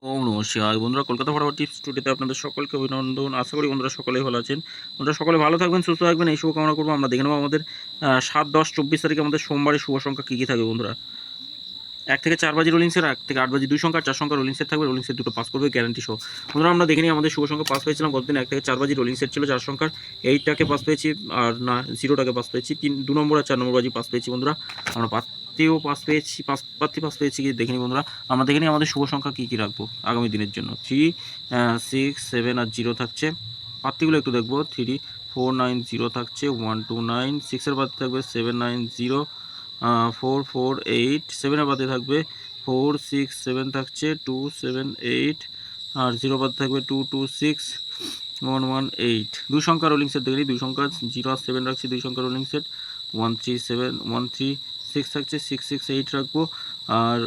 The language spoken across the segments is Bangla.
ওম নমঃ শিবায়। বন্ধুরা, কলকাতা ফটাফট টিপস টুডেতে আপনাদের সকলকে অভিনন্দন। আশা করি বন্ধুরা সকলেই ভালো আছেন। বন্ধুরা সকলে ভালো থাকবেন, সুস্থ থাকবেন, এই শুভকামনা করবো। আমরা দেখে নেবো আমাদের ৭, ১০, ২৪ তারিখে আমাদের সোমবারের শুভ সংখ্যা কী কী থাকবে বন্ধুরা। ১ থেকে ৪ বাজি রোলিং সেট, ১ থেকে ৮ বাজি ২ সংখ্যা, ৪ সংখ্যা রোলিং সেট থাকবে। রোলিং সেট দুটো পাস করবে গ্যারান্টি সহ। বন্ধুরা আমরা দেখে নিই আমাদের শুভ সংখ্যা পাস পেয়েছিলাম গতদিন। ১ থেকে ৪ বাজি রোলিং সেট ছিল ৪ সংখ্যার। 8টাকে পাস পেয়েছি, আর না 0টাকে পাস পেয়েছি। 2 নম্বর আর 4 নম্বর বাজি পাস পেয়েছি বন্ধুরা। আমরা পাত্তিও পাস পেয়েছি, পাত্তি পাস পেয়েছি কি দেখে নিই বন্ধুরা। আমরা দেখে নিই আমাদের শুভ সংখ্যা কী কী রাখবো আগামী দিনের জন্য। 3, 6, 7 আর 0 থাকছে। পাত্তিগুলো একটু দেখবো। 3, 4, 9, 0 থাকছে। 1, 2, 9, 6 এর পাত্তি থাকবে 7, 9, 0, 4, 4, 8, 7 এর পাত্তি থাকবে 4, 6, 7 থাকছে 2, 7, 8, আর 0 পাত্তি থাকবে 2, 2, 6, 1, 1, 8। 2 সংখ্যা রোলিং সেট দেখে নিই। 2 সংখ্যা 0 আর 7 রাখছি। 2 সংখ্যা রোলিং সেট 1, 3, 7, 1, 3, 6 থাকছে। 6, 6, 8 রাখবো। আর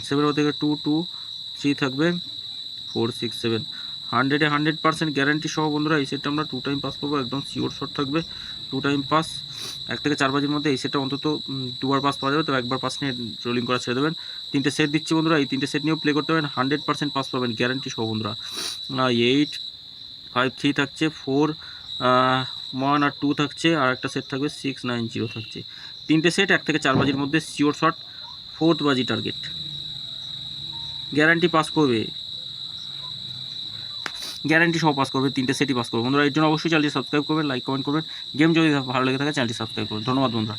7 এর থেকে 2, 2, 3 থাকবে। 4, 6, 7 100-এ 100% গ্যারান্টি সহ বন্ধুরা এই সেটটা আমরা 2 টাইম পাস করবো, একদম শিওর শট থাকবে 2 টাইম পাস। 1 থেকে 4 বাজির মধ্যে এই সেটটা অন্তত 2 বার পাস পাওয়া যাবে, তো একবার পাস নিয়ে রোলিং করা ছেড়ে দেবেন। 3টে সেট দিচ্ছি বন্ধুরা, এই 3টে সেট নিয়েও প্লে করতে পারেন, 100% পাস পাবেন গ্যারান্টি সহ বন্ধুরা। 8, 5, 3 থাকছে, 4, 1 আর 2 থাকছে, আর একটা সেট থাকবে 6, 9, 0 থাকছে। 3টে সেট 1 থেকে 4 বাজির মধ্যে শিওর শট, 4th বাজি টার্গেট, গ্যারান্টি পাস করবে, গ্যারান্টি সহ পাস করবে। 3টে সেটই পাস করবে বন্ধুরা। এর জন্য অবশ্যই চ্যানেলটি সাবস্ক্রাইব করবেন, লাইক কমেন্ট করবেন। গেম যদি ভালো লেগে থাকে চ্যানেলটি সাবস্ক্রাইব করবেন। ধন্যবাদ বন্ধুরা।